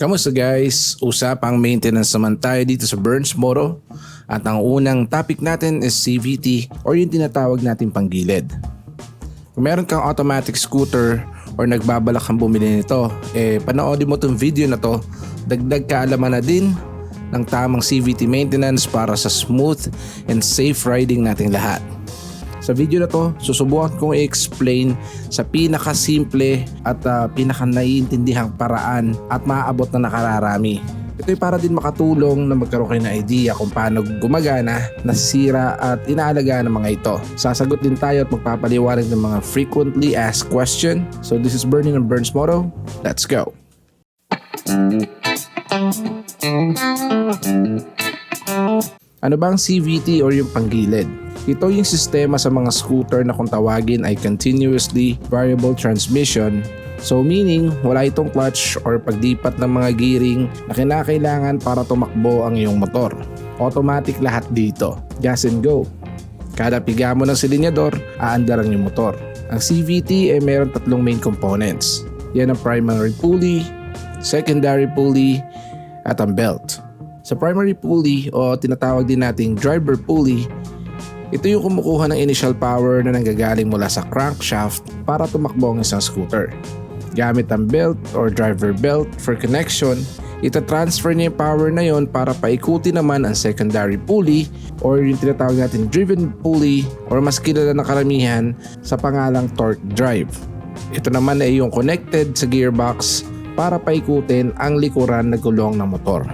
Kamusta guys? Usapang maintenance naman tayo dito sa BernsMoto at ang unang topic natin is CVT or yung tinatawag nating panggilid. Kung meron kang automatic scooter or nagbabalak kang bumili nito, panoodin mo tong video na to, dagdag kaalaman na din ng tamang CVT maintenance para sa smooth and safe riding nating lahat. Sa video na to, susubukan kong i-explain sa pinakasimple at pinaka-naiintindihang paraan at maaabot na nakararami. Ito ay para din makatulong na magkaroon kayo ng idea kung paano gumagana, nasisira at inaalagaan ng mga ito. Sasagot din tayo at magpapaliwanag ng mga frequently asked question. So this is Bernie ng BernsMoto. Let's go! Ano ba ang CVT or yung panggilid? Ito yung sistema sa mga scooter na kung tawagin ay continuously variable transmission. So meaning wala itong clutch or pagdipat ng mga gearing na kinakailangan para tumakbo ang iyong motor. Automatic lahat dito. Gas and go. Kada piga mo ng silinyador, aandar ang iyong motor. Ang CVT ay mayroon tatlong main components. Yan ang primary pulley, secondary pulley, at ang belt. Sa primary pulley o tinatawag din nating driver pulley, ito yung kumukuha ng initial power na nanggagaling mula sa crankshaft para tumakbo ang isang scooter. Gamit ang belt or driver belt for connection, ita-transfer niya yung power na yon para paikuti naman ang secondary pulley or yung tinatawag natin driven pulley or mas kilala na karamihan sa pangalang torque drive. Ito naman ay yung connected sa gearbox para paikutin ang likuran na gulong ng motor.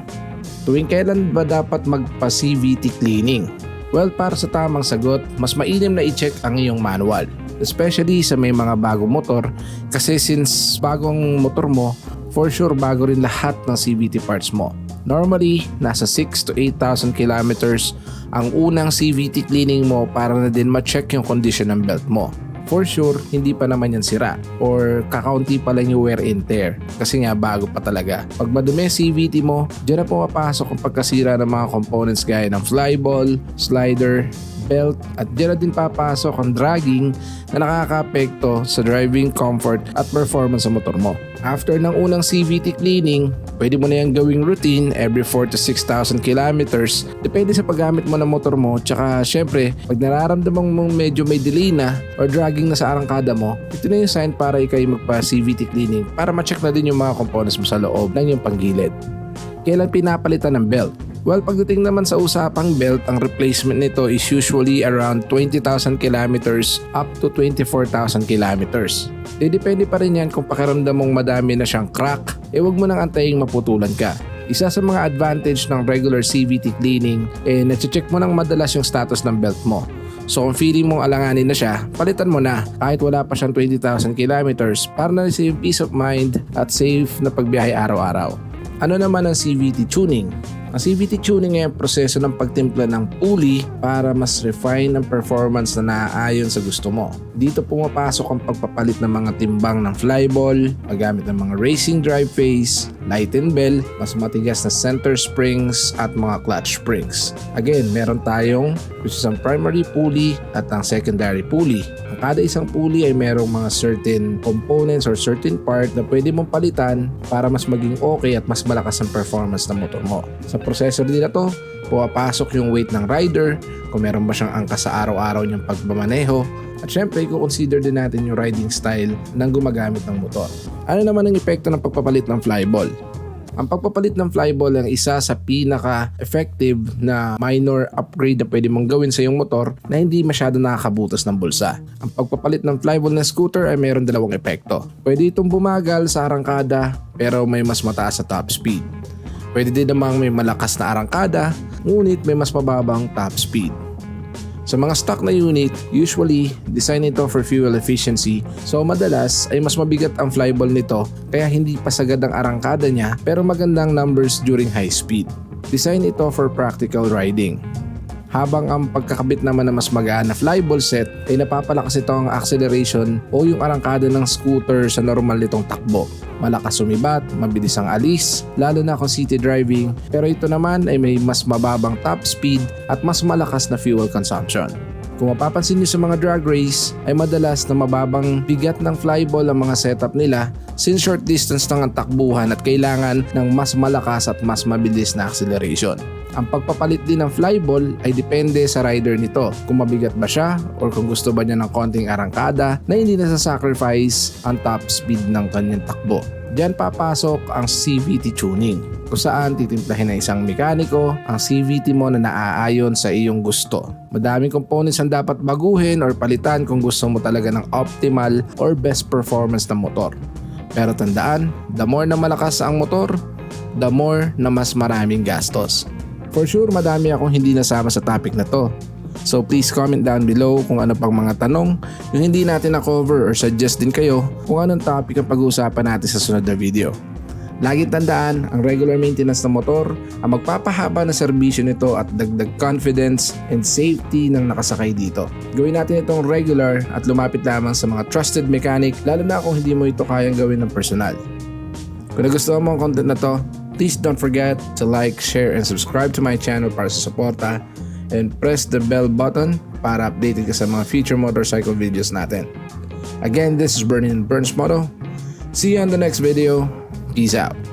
Tuwing kailan ba dapat magpa-CVT cleaning? Well, para sa tamang sagot, mas mainam na i-check ang iyong manual. Especially sa may mga bagong motor kasi since bagong motor mo, for sure bago rin lahat ng CVT parts mo. Normally, nasa 6 to 8,000 kilometers ang unang CVT cleaning mo para na din ma-check yung condition ng belt mo. For sure, hindi pa naman yan sira or kakaunti pa lang yung wear and tear kasi nga bago pa talaga. Pag madumi ang CVT mo, dyan na pumapasok ang pagkasira ng mga components gaya ng flyball, slider, belt at dyan na din papasok ang dragging na nakaka-apekto sa driving comfort at performance sa motor mo. After ng unang CVT cleaning, pwede mo na yung gawing routine every 4 to 6,000 kilometers. Depende sa paggamit mo ng motor mo. Tsaka syempre, pag nararamdaman mong medyo may delay na or dragging na sa arangkada mo, ito na yung sign para ikay magpa-CVT cleaning para ma-check na din yung mga components mo sa loob ng yung panggilid. Kailan pinapalitan ng belt? Well, pagdating naman sa usapang belt, ang replacement nito is usually around 20,000 kilometers up to 24,000 kilometers. Depende pa rin yan kung pakiramdam mong madami na siyang crack, huwag mo nang antayin maputulan ka. Isa sa mga advantage ng regular CVT cleaning, na-check mo nang madalas yung status ng belt mo. So kung feeling mong alanganin na siya, palitan mo na kahit wala pa siyang 20,000 kilometers para na sa yung peace of mind at safe na pagbiyahe araw-araw. Ano naman ang CVT tuning? Ang CVT tuning ay ang proseso ng pagtimpla ng pulley para mas refine ang performance na naaayon sa gusto mo. Dito pumapasok ang pagpapalit ng mga timbang ng flyball, paggamit ng mga racing drive face, lighten bell, mas matigas na center springs at mga clutch springs. Again, meron tayong which is ang primary pulley at ang secondary pulley. Ang kada isang pulley ay merong mga certain components or certain part na pwede mong palitan para mas maging okay at mas malakas ang performance ng motor mo. Sa proseso din na to, pumapasok yung weight ng rider, kung meron ba siyang angkas sa araw-araw niyang pagmamaneho, at syempre i-consider din natin yung riding style ng gumagamit ng motor. Ano naman ang epekto ng pagpapalit ng flyball? Ang pagpapalit ng flyball ang isa sa pinaka-effective na minor upgrade na pwede mong gawin sa iyong motor na hindi masyado nakakabutas ng bulsa. Ang pagpapalit ng flyball ng scooter ay mayroon dalawang epekto. Pwede itong bumagal sa arangkada pero may mas mataas sa top speed. Pwede din namang may malakas na arangkada ngunit may mas mababang top speed. Sa mga stock na unit, usually design ito for fuel efficiency so madalas ay mas mabigat ang flyball nito kaya hindi pa sagad ang arangkada niya pero magandang numbers during high speed. Design ito for practical riding. Habang ang pagkakabit naman na mas magaan na flyball set ay napapalakas ito ang acceleration o yung arangkada ng scooter sa normal nitong takbo. Malakas sumibat, mabilis ang alis, lalo na kung city driving, pero ito naman ay may mas mababang top speed at mas malakas na fuel consumption. Kung mapapansin nyo sa mga drag race ay madalas na mababang bigat ng flyball ang mga setup nila since short distance lang ang takbuhan at kailangan ng mas malakas at mas mabilis na acceleration. Ang pagpapalit din ng flyball ay depende sa rider nito kung mabigat ba siya or kung gusto ba niya ng konting arangkada na hindi nasa-sacrifice ang top speed ng kanyang takbo. Diyan papasok ang CVT tuning kung saan titimplahin ng isang mekaniko ang CVT mo na naaayon sa iyong gusto. Madaming components ang dapat baguhin or palitan kung gusto mo talaga ng optimal or best performance ng motor. Pero tandaan, the more na malakas ang motor, the more na mas maraming gastos. For sure, madami akong hindi nasama sa topic na to. So please comment down below kung ano pang mga tanong yung hindi natin na-cover or suggest din kayo kung anong topic ang pag-uusapan natin sa sunod na video. Laging tandaan, ang regular maintenance ng motor ang magpapahaba ng serbisyo nito at dagdag confidence and safety ng nakasakay dito. Gawin natin itong regular at lumapit lamang sa mga trusted mechanic lalo na kung hindi mo ito kayang gawin ng personal. Kung nagustuhan mo ang content na to, please don't forget to like, share, and subscribe to my channel para sa suporta and press the bell button para updated ka sa mga future motorcycle videos natin. Again, this is BernsMoto. See you on the next video. Peace out.